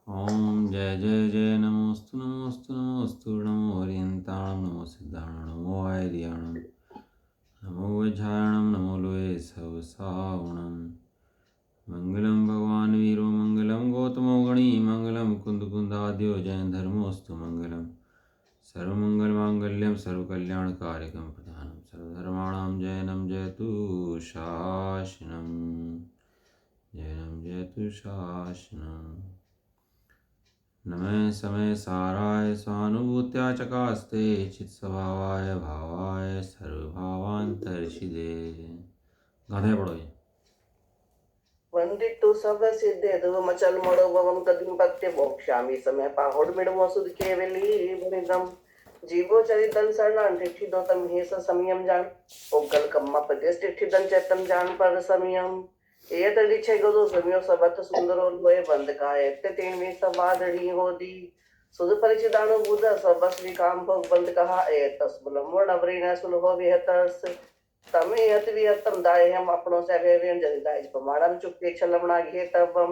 ओम जय जय जय नमोस्तु नमोस्तु नमोस्तु नमो हरियंताणं नमो सिद्धाणं नमो आयर्याणं नमो वैझायणं नमो लोये सवसावणं मंगलं भगवान् वीरो मंगलं गौतमो गणी मंगलं कुंदकुंदाद्यो जयं धर्मोऽस्तु मंगलं सर्वमंगलमांगल्यं सर्वकल्याणकारकं प्रधानं सर्वधर्माणां जयनं जयतु शासनं जयनं जयतु शासनं नमः समय साराय स्वानुभूत्या चकास्ते चित्स्वभावाय भावाय सर्वभावान्तर्षिदे। गाधे पढ़ो ये। वंदितु सब सिद्धे मचल मड़ो भवम कदिम पत्य मोक्षामि समय पाहोड मिडमो सुध केवली भनिदम जीवो चरितन शरणान ठिठिदो तम हेस समयम जान ओगल कम्मा पदेस ठिठिदन चेतन जान पर समयम ये तड़ी छे गदो समयो सबत सुंदरो लोए बंद काए ते तीन में सवादड़ी होदी सुध परिचिदानु बुध सबस विकाम भोग बंद कहा ए तस्बुलम नवरी न सुलहो विहतस तमे यत विहतम दाय हम अपनो से वेवेन जदिदाय पमाणम चुक्ति छलमना घे तबम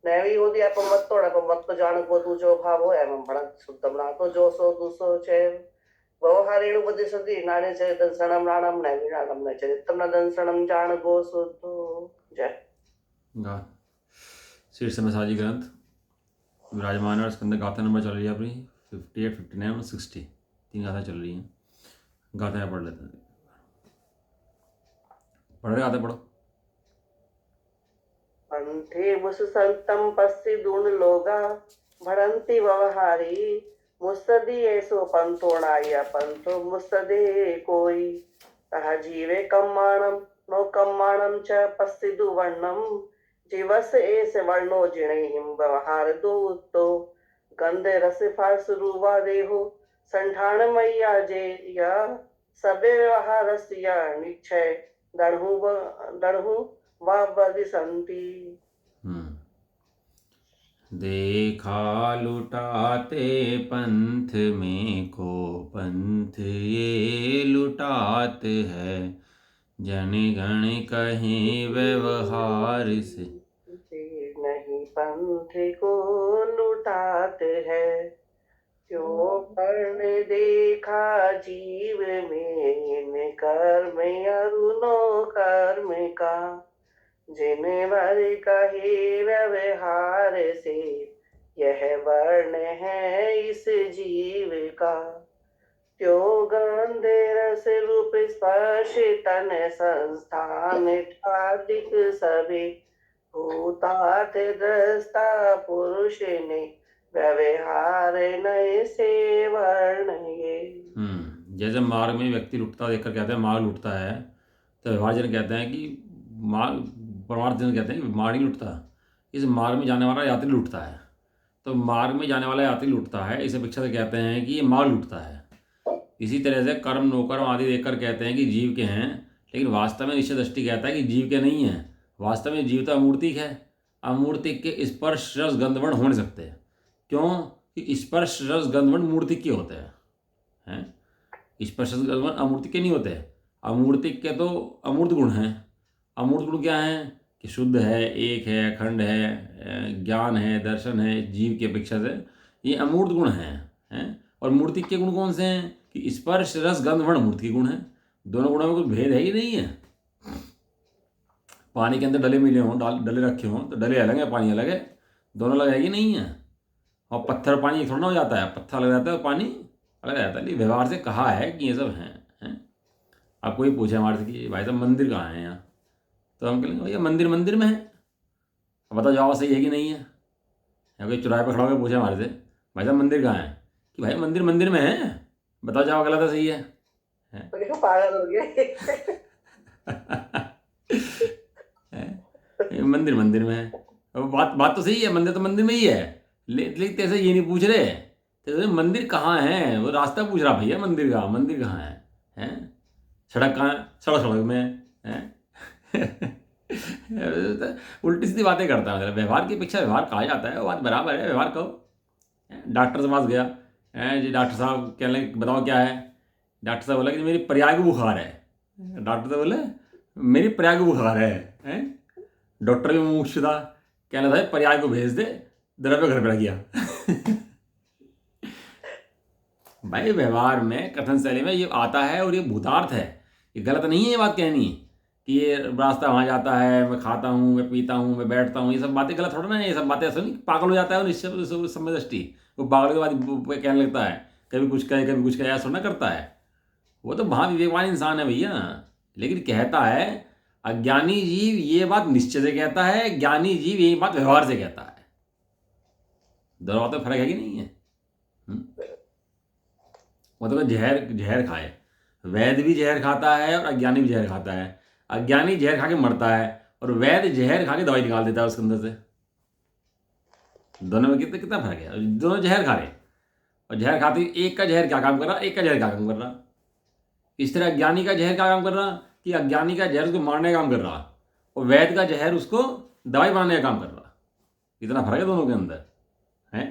नैवी होदी अपमत तोड़ अपमत तो जान को तू जो भाव हो एवं भणक सुतम ना तो जो सो दूसो छे व्यवहारेणु बदि सदी नाने से दंसणम नाणम नैवी नाणम न चरितम न दंसणम जान गो सुतो जय गा शीर्ष में साजी ग्रंथ विराजमान और स्कंद गाथा नंबर चल रही है अपनी 58, 59 और 60 तीन गाथा चल रही हैं। गाथा पढ़ लेते हैं। पढ़ रहे गाथा पढ़ो। पंथे मुस संतम पस्सी दून लोगा भरंती व्यवहारी मुस्तदी ऐसो पंतोणाया पंथो मुस्तदे कोई तह जीवे कम्माणम नो कम्माणम च पस्सिदु वर्णम जीवस एस वर्णो जिणहिम व्यवहार दो तो गंधे रस फास रूवा देहो संठान मैया जे या सबे व्यवहारस्या निश्चय दढ़ु वा बदिसंती। देखा लुटाते पंथ में को पंथ ये लुटात है जन गण कहीं व्यवहार से नहीं पंथ को लुटात है क्यों पर्ण देखा जीव में कर्म अरुणो कर्म का जिन वर कहे व्यवहार से यह वर्ण है इस जीव का त्यो गंधे रस रूप स्पर्श तन संस्थान ठादिक सभी भूतार्थ दृष्टा पुरुष ने व्यवहार नए से वर्ण ये। जैसे मार्ग में व्यक्ति लुटता देखकर कहते हैं मार्ग लुटता है, तो व्यवहार जन कहते हैं कि मार्ग परमार्थ जन कहते हैं कि मार्ग नहीं लुटता, इस मार्ग में जाने वाला यात्री लुटता है। तो मार्ग में जाने वाला यात्री लुटता है, इस अपेक्षा से कहते हैं कि ये मार्ग लुटता है। इसी तरह से कर्म नौकर्म आदि देखकर कहते हैं कि जीव के हैं, लेकिन वास्तव में निश्चय दृष्टि कहता है कि जीव के नहीं है। वास्तव में जीव तो अमूर्तिक है। अमूर्तिक के स्पर्श रस गंधवर्ण हो नहीं सकते। क्यों कि स्पर्श रस गंधवर्ण मूर्तिक के होते हैं। स्पर्श रस गंधवर्ण अमूर्तिक के नहीं होते। अमूर्तिक के तो अमूर्त गुण हैं। अमूर्त गुण क्या हैं कि शुद्ध है, एक है, अखंड है, ज्ञान है, दर्शन है। जीव की अपेक्षा से ये अमूर्त गुण हैं। और मूर्तिक के गुण कौन से हैं कि स्पर्श रस गंध वर्ण मूर्ति गुण है। दोनों गुणों में कोई भेद है ही नहीं है। पानी के अंदर डले मिले हों, डले रखे हों, तो डले अलग है, पानी अलग है, दोनों अलग है कि नहीं है। और पत्थर पानी थोड़ा ना हो जाता है, पत्थर अलग रहता है, पानी अलग रहता है। व्यवहार से कहा है कि ये सब हैं। आप कोई पूछे हमारे से कि भाई साहब मंदिर कहाँ है यहाँ, तो हम कहेंगे भैया मंदिर मंदिर में है। अब बताओ जवाब सही है कि नहीं है। या कोई चौराहे पर खड़ा होकर पूछे हमारे से भाई साहब मंदिर कहाँ है, कि भाई मंदिर मंदिर में है, बताओ जवाब गलत है सही है। पागल हो गए। मंदिर मंदिर में है। बात तो सही है, मंदिर तो मंदिर में ही है, लेकिन तेरे से ये नहीं पूछ रहे तेरे मंदिर कहाँ है, वो रास्ता पूछ रहा भैया मंदिर का, मंदिर कहाँ है? सड़क कहाँ है? सड़क में है। उल्टी सीधी बातें करता है। मतलब व्यवहार की अपेक्षा व्यवहार कहा जाता है, वो बात बराबर है। व्यवहार कहो। डॉक्टर के पास गया जी, डॉक्टर साहब कह लें बताओ क्या है। डॉक्टर साहब बोला कि मेरी पर्याय को बुखार है। डॉक्टर साहब बोले मेरी पर्याय को बुखार है। डॉक्टर भी मुमुक्षु था, कहना था पर्याय को भेज दे, द्रव्य घर बैठ गया। भाई व्यवहार में, कथन शैली में ये आता है और ये भूतार्थ है। ये गलत नहीं है ये बात कहनी कि ये रास्ता वहाँ जाता है, मैं खाता हूँ, मैं पीता हूँ, मैं बैठता हूँ, ये सब बातें गलत थोड़ा ना है। ये सब बातें ऐसा नहीं पागल हो जाता है और निश्चित समय दृष्टि वो पागल के बाद वो कहने लगता है, कभी कुछ कहे कभी कुछ कहे, ऐसा ना करता है। वो तो महाविवेकवान इंसान है भैया। लेकिन कहता है अज्ञानी जीव ये बात निश्चय से कहता है, ज्ञानी जीव यही बात व्यवहार से कहता है। दोनों बातों में फर्क है कि नहीं है? मतलब जहर जहर खाए, वैद्य भी जहर खाता है और अज्ञानी भी जहर खाता है। अज्ञानी जहर खा के मरता है और वैद्य जहर खा के दवाई निकाल देता है उसके अंदर से। दोनों में कितना कितना फर्क है? दोनों जहर खा रहे और जहर खाते एक का जहर क्या काम कर रहा, एक का जहर क्या काम कर रहा। इस तरह अज्ञानी का जहर क्या काम कर रहा कि अज्ञानी का जहर उसको मारने का काम कर रहा और वैद्य का जहर उसको दवाई बनाने का काम कर रहा। इतना फर्क है दोनों के अंदर है।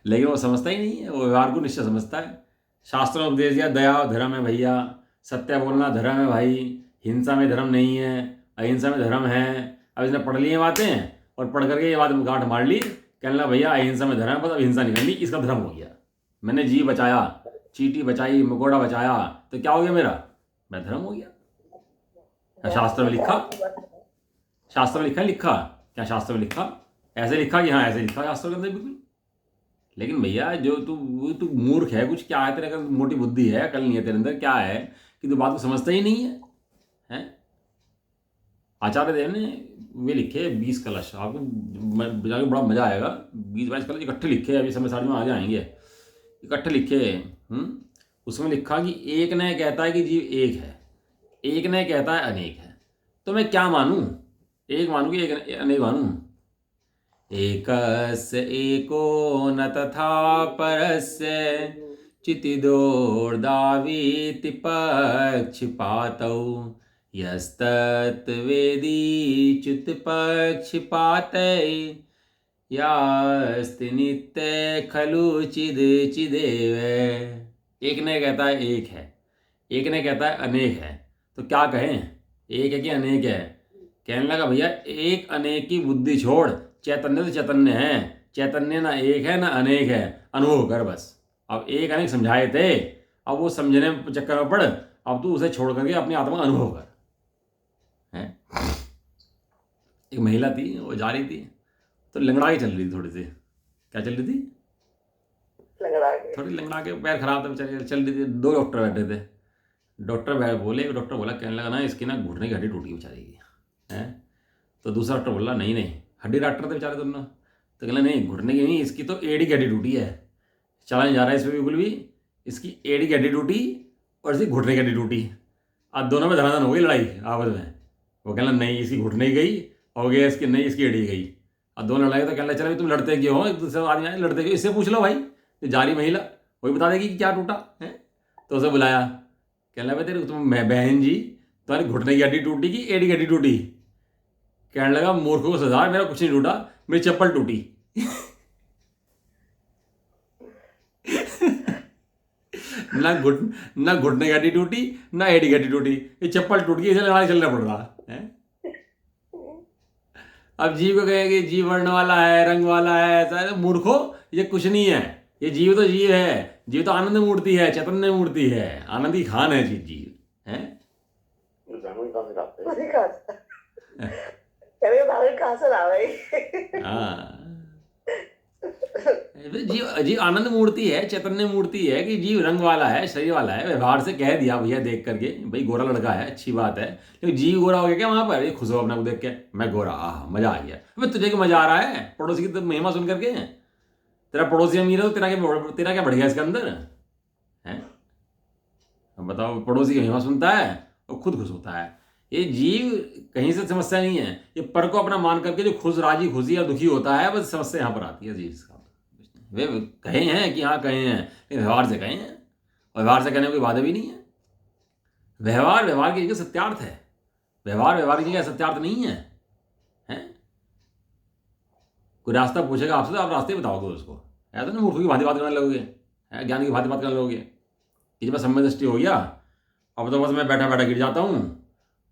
लेकिन वो समझता ही नहीं है, वो व्यवहार को निश्चय समझता है। शास्त्रों में उपदेश दिया दया धर्म है भैया, सत्य बोलना धर्म है भाई, हिंसा में धर्म नहीं है, अहिंसा में धर्म है। अब इसने पढ़ ली बातें और पढ़ करके ये बात गांठ मार ली, कहने लगा भैया अहिंसा में धर्म है, बस अब हिंसा नहीं करनी, इसका धर्म हो गया। मैंने जी बचाया, चींटी बचाई, मकोड़ा बचाया, तो क्या हो गया मेरा? मैं धर्म हो गया। शास्त्र में लिखा, शास्त्र में लिखा लिखा क्या शास्त्र में लिखा? ऐसे लिखा कि हाँ ऐसे लिखा शास्त्र के अंदर बिल्कुल। लेकिन भैया जो तू मूर्ख है, कुछ क्या है तेरे अंदर, मोटी बुद्धि है, अकल नहीं है तेरे अंदर, क्या है कि तू बात को समझता ही नहीं है, हैं? आचार्य देव ने वे लिखे 20 कलश, आपको जाके बड़ा मजा आएगा। 20-22 कलश इकट्ठे लिखे, अभी समय सारी में आ जाएंगे, इकट्ठे लिखे। उसमें लिखा कि एक ने कहता है कि जीव एक है, एक ने कहता है अनेक है, तो मैं क्या मानूं? एक मानूं कि एक अनेक मानूं? एकस्य एको न तथा परस्य चितिदोर्दावीति पक्षपातौ यस्तत्वेदी च्युतपक्षपातै यास्ति नित्य खलु चिद चिदेव। एक ने कहता है एक है, एक ने कहता है अनेक है, तो क्या कहें? एक है कि अनेक है? कहने लगा भैया एक अनेक की बुद्धि छोड़, चैतन्य तो चैतन्य है, चैतन्य ना एक है ना अनेक है, अनुभव कर बस। अब एक अनेक समझाए थे, अब वो समझने चक्कर में पड़, अब तू उसे छोड़ करके अपनी आत्मा का अनुभव कर। है एक महिला थी, वो जा रही थी तो लंगड़ा के चल रही थी, थोड़ी सी क्या चल रही थी, थोड़ी लंगड़ा के, पैर खराब था बेचारी, चल रही थी। 2 डॉक्टर बैठे थे, डॉक्टर बोला, कहने लगा ना इसकी ना घुटने की हड्डी टूटी बेचारी की है। तो दूसरा डॉक्टर बोला नहीं नहीं, हड्डी डॉक्टर थे बेचारे दोनों, तो कहला नहीं घुटने की नहीं, इसकी तो एड़ी की हड्डी टूटी है, चला नहीं जा रहा है इसमें बिल्कुल भी, इसकी एड़ी की हड्डी टूटी और इसकी घुटने की हड्डी टूटी। अब दोनों में धनाधन हो गई लड़ाई आपस में। वो कहना नहीं इसकी घुटने की गई, हो गया इसकी नहीं इसकी एड़ी गई। अब दोनों लड़ाई, तो कहना चलो तुम लड़ते क्यों हो, एक दूसरे आदमी आए लड़ते क्यों, इससे पूछ लो भाई, जो जा रही महिला वही बता देगी कि क्या टूटा है। तो उसे बुलाया, कहना भाई तेरे तुम बहन जी तुम्हारी घुटने की हड्डी टूटी कि एड़ी की हड्डी टूटी? कहने लगा मूर्खों को सजा, मेरा कुछ नहीं टूटा, मेरी चप्पल टूटी। ना घुटने की हड्डी टूटी ना एड़ी की हड्डी टूटी, ये चप्पल टूट गई, इसलिए हमारे चलना पड़ रहा है। अब जीव को कहेंगे जीव वर्ण वाला है, रंग वाला है, ऐसा मूर्खो ये कुछ नहीं है, ये जीव तो जीव है, जीव तो आनंद मूर्ति है, चैतन्य मूर्ति है, आनंद की खान है जीव है। जीव आनंद मूर्ति है, चैतन्य मूर्ति है कि जीव रंग वाला है, शरीर वाला है। व्यवहार से कह दिया भैया देख करके भाई गोरा लड़का है, अच्छी बात है, लेकिन जीव गोरा हो गया क्या वहां पर? ये खुश हो अपने को देख के, मैं गोरा, आह मजा आ गया। भाई तुझे क्या मजा आ रहा है पड़ोसी की तो महिमा सुन करके? तेरा पड़ोसी अमीर है तो तेरा क्या बढ़ गया इसके अंदर है? अब बताओ, पड़ोसी की महिमा सुनता है और खुद खुश होता है। ये जीव कहीं से समस्या नहीं है, ये पर को अपना मान करके जो खुश राजी खुशी या दुखी होता है, बस समस्या यहाँ पर आती है जीव का। वे कहे हैं कि हाँ कहे हैं, लेकिन व्यवहार से कहे हैं, और व्यवहार से कहने में कोई बाधा भी नहीं है। व्यवहार की जगह सत्यार्थ है, व्यवहार की जगह सत्यार्थ नहीं है, हैं? कोई रास्ता पूछेगा आपसे तो आप रास्ते बताओगे उसको, ऐसा ना मूर्खों की भांति बात करने लगोगे, ज्ञानी की भांति बात करने लगोगे कि जब समय दृष्टि हो गया, अब तो बस मैं बैठा बैठा गिर जाता हूँ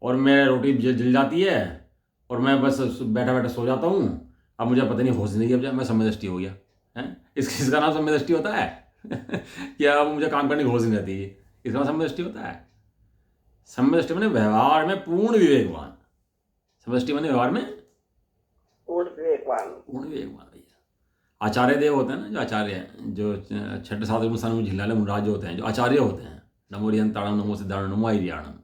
और मेरी रोटी जल जाती है और मैं बस बैठा बैठा सो जाता हूँ, अब मुझे पता नहीं होश नहीं, अब मैं समदृष्टि हो गया है। इसका नाम समदृष्टि होता है क्या अब मुझे काम करने की होश नहीं रहती, इसका नाम समदृष्टि होता है? समदृष्टि मैंने व्यवहार में पूर्ण विवेकवान, समदृष्टि मैंने व्यवहार में पूर्ण विवेकवान। पूर्ण विवेकवान भैया। आचार्य देव होते हैं ना, जो आचार्य हैं, जो छठे सातवें स्थान में झिल्लाले मुनराज जो होते हैं, जो आचार्य होते हैं, नमो रियंताणम नमो सिद्धाणम नमो आईरियाणम,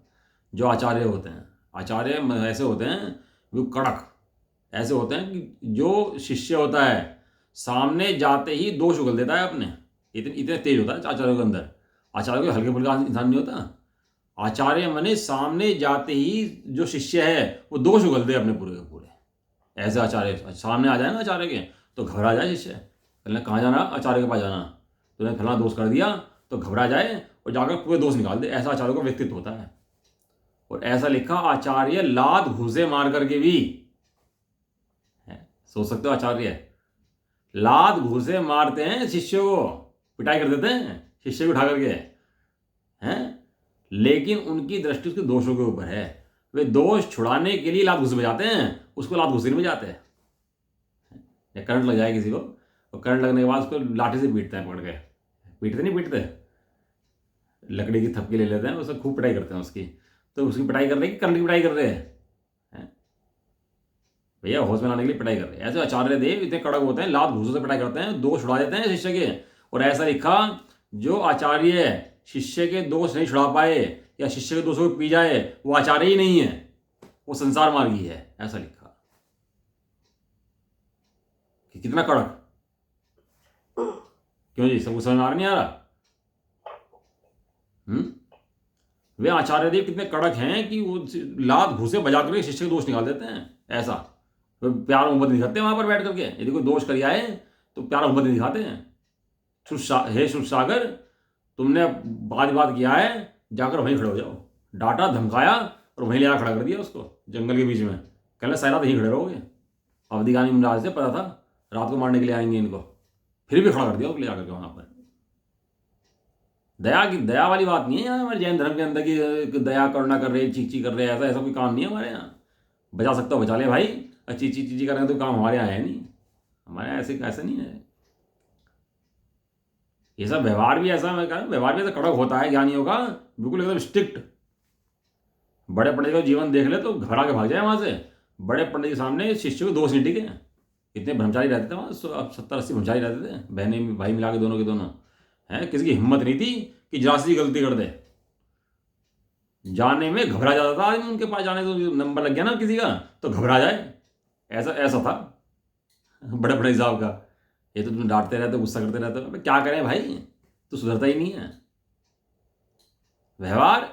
जो आचार्य होते हैं, आचार्य ऐसे होते हैं वो कड़क, ऐसे होते हैं कि जो शिष्य होता है सामने जाते ही दोष उगल देता है अपने, इतने इतने तेज होता है आचार्यों के अंदर। आचार्य कोई हल्के फुल्का इंसान नहीं होता। आचार्य मने सामने जाते ही जो शिष्य है वो दोष उगल दे अपने पूरे के पूरे। ऐसे आचार्य सामने आ जाए ना आचार्य के तो घबरा जाए शिष्य, पहले कहाँ जाना, आचार्य के पास जाना, तूने फलाना दोष कर दिया तो घबरा जाए और जाकर पूरे दोष निकाल दे। ऐसा आचार्य का व्यक्तित्व होता है। और ऐसा लिखा, आचार्य लात घूसे मार करके भी है। सोच सकते हो, आचार्य लात घूसे मारते हैं शिष्यों को, पिटाई कर देते हैं शिष्य को उठा करके हैं, लेकिन उनकी दृष्टि उसके दोषों के ऊपर है। वे दोष छुड़ाने के लिए लात घूसे बजाते हैं, उसको लात घूसे नहीं बजाते हैं। करंट लग जाए किसी को और करंट लगने के बाद उसको लाठी से पीटते हैं, पकड़ के पीटते नहीं पीटते, लकड़ी की थपकी ले लेते हैं, उससे खूब पिटाई करते हैं उसकी। तो उसकी पिटाई कर रहे हैं कि करंट की पिटाई कर रहे हैं भैया, होश में लाने के लिए पिटाई कर रहे हैं। ऐसे आचार्य देव इतने कड़क होते हैं, लात घूसों से पिटाई करते हैं, दोष छुड़ा देते हैं शिष्य के। और ऐसा लिखा, जो आचार्य शिष्य के दोष नहीं छुड़ा पाए या शिष्य के दोषों को पी जाए वो आचार्य ही नहीं है, वो संसार मार्गी है। ऐसा लिखा। कि कितना कड़क, क्यों जी, सबको समझ में आ नहीं आ रहा? वे आचार्य देव कितने कड़क हैं कि वो लात घूसे बजा करके शिष्य के दोष निकाल देते हैं। ऐसा तो प्यार मोहब्बत नहीं दिखाते वहां पर बैठ करके, यदि कोई दोष कर आए तो प्यार मोहब्बत नहीं दिखाते हैं। हे सुरसागर, तुमने बात किया है, जाकर वहीं खड़े हो जाओ। डांटा धमकाया और वहीं ले आकर खड़ा कर दिया उसको जंगल के बीच में। कहना सारी रात यहीं खड़े रहोगे। अवधिगामी महाराज से पता था रात को मारने के लिए आएंगे इनको, फिर भी खड़ा कर दिया उसको ले जाकर के वहां पर। दया वाली बात नहीं है यहाँ हमारे जैन धर्म के अंदर की दया करुणा कर रहे, चीची कर रहे, ऐसा ऐसा कोई काम नहीं है हमारे यहाँ। बचा सकता हो बचा ले भाई, चीची कर रहे हैं तो काम हमारे यहाँ है नहीं, हमारे यहाँ ऐसे नहीं है। ये सब व्यवहार भी ऐसा, मैं कह रहा हूँ व्यवहार भी ऐसा कड़क होता है ज्ञानियों का, बिल्कुल एकदम स्ट्रिक्ट। बड़े पंडित का जीवन देख ले तो घबरा के भाग जाए वहां से। बड़े पंडित के सामने शिष्य को दोष नहीं टिके। इतने ब्रह्मचारी रहते थे वहाँ, 70-80 ब्रह्मचारी रहते थे, बहने भाई मिला के दोनों के दोनों हैं। किसी की हिम्मत नहीं थी कि जरा सी गलती कर दे, जाने में घबरा जाता था आदमी उनके पास जाने। तो नंबर लग गया ना किसी का तो घबरा जाए, ऐसा था बड़े बड़े साहब का। ये तो तुम डांटते रहते, गुस्सा करते रहते हो, क्या करें भाई, तो सुधरता ही नहीं है। व्यवहार,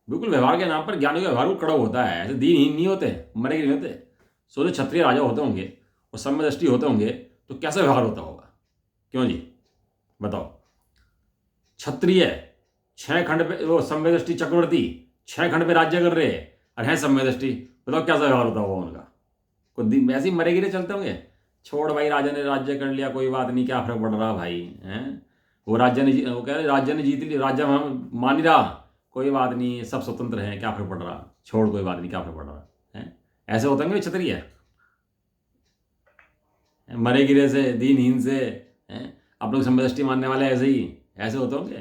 बिल्कुल व्यवहार के नाम पर ज्ञानी का व्यवहार कड़क होता है। ऐसे दीनहीन नहीं होते, मरे नहीं होते। सोचो क्षत्रिय राजा होते होंगे और सम्यदृष्टि होते होंगे तो कैसा व्यवहार होता होगा? क्यों जी बताओ। क्षत्रिय 6 खंड पे, वो सम्यदृष्टि चक्रवर्ती 6 खंड पे राज्य कर रहे हैं और हैं सम्यदृष्टि, बताओ कैसा व्यवहार होता होगा उनका? कोई ऐसे ही मरे गिरे चलते होंगे, छोड़ भाई राजा ने राज्य कर लिया, कोई बात नहीं, क्या फर्क पड़ रहा भाई हैं। वो वो कह रहे राज्य ने जीत लिया, राज्य हम मान ही रहा, कोई बात नहीं, सब स्वतंत्र हैं, क्या फर्क पड़ रहा, छोड़ कोई बात नहीं, क्या फर्क पड़ रहा है। ऐसे होते होंगे क्षत्रिय, मरे गिरे से, दीनहीन से हैं, आप लोग सम्यदृष्टि मानने वाले ऐसे होते होंगे।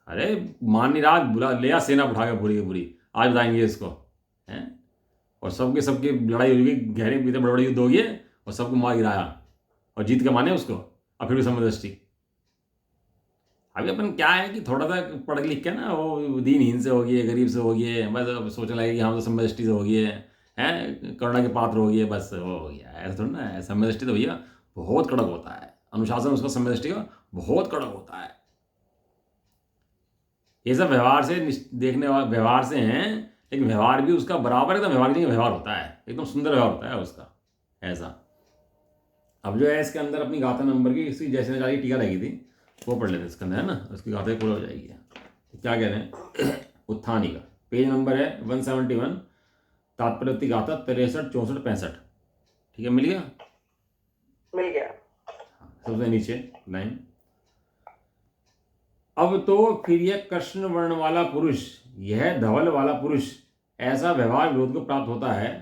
अरे मान नहीं रहा, बुला लिया सेना उठा के पूरी की पूरी, आज बताएंगे इसको हैं। और सबकी लड़ाई होगी, गहरे इतने बड़े बड़े युद्ध हो गए और सबको मार गिराया और जीत के माने उसको, और फिर भी सम्यदृष्टि। अभी अपन क्या है कि थोड़ा सा पढ़ लिख के ना, वो दीनहीन से हो गए, गरीब से हो गए, बस सोचने लगे कि हम तो सम्यदृष्टि से हो गए हैं, करुणा के पात्र हो गए, बस वो हो गया। ऐसा थोड़ा ना है। सम्यदृष्टि तो भैया बहुत कड़क होता है, अनुशासन उसका सम्यदृष्टि का बहुत कड़क होता है। ये सब व्यवहार से देखने वाले व्यवहार से हैं, लेकिन व्यवहार भी उसका बराबर एकदम व्यवहार नहीं, व्यवहार होता है एकदम सुंदर व्यवहार होता है उसका ऐसा। अब जो है इसके अंदर अपनी गाथा नंबर की इसकी जैसे जारी टीका लगी थी वो पढ़ लेते इसके अंदर है ना, उसकी गाथा पूरा हो जाएगी। तो क्या कह रहे हैं उत्थानी का पेज नंबर है 171, तात्पर्य गाथा 63, 64, 65। ठीक है, मिल गया? मिल गया। सबसे नीचे लाइन, अब तो फिर यह कृष्ण वर्ण वाला पुरुष, यह धवल वाला पुरुष ऐसा व्यवहार विरोध को प्राप्त होता है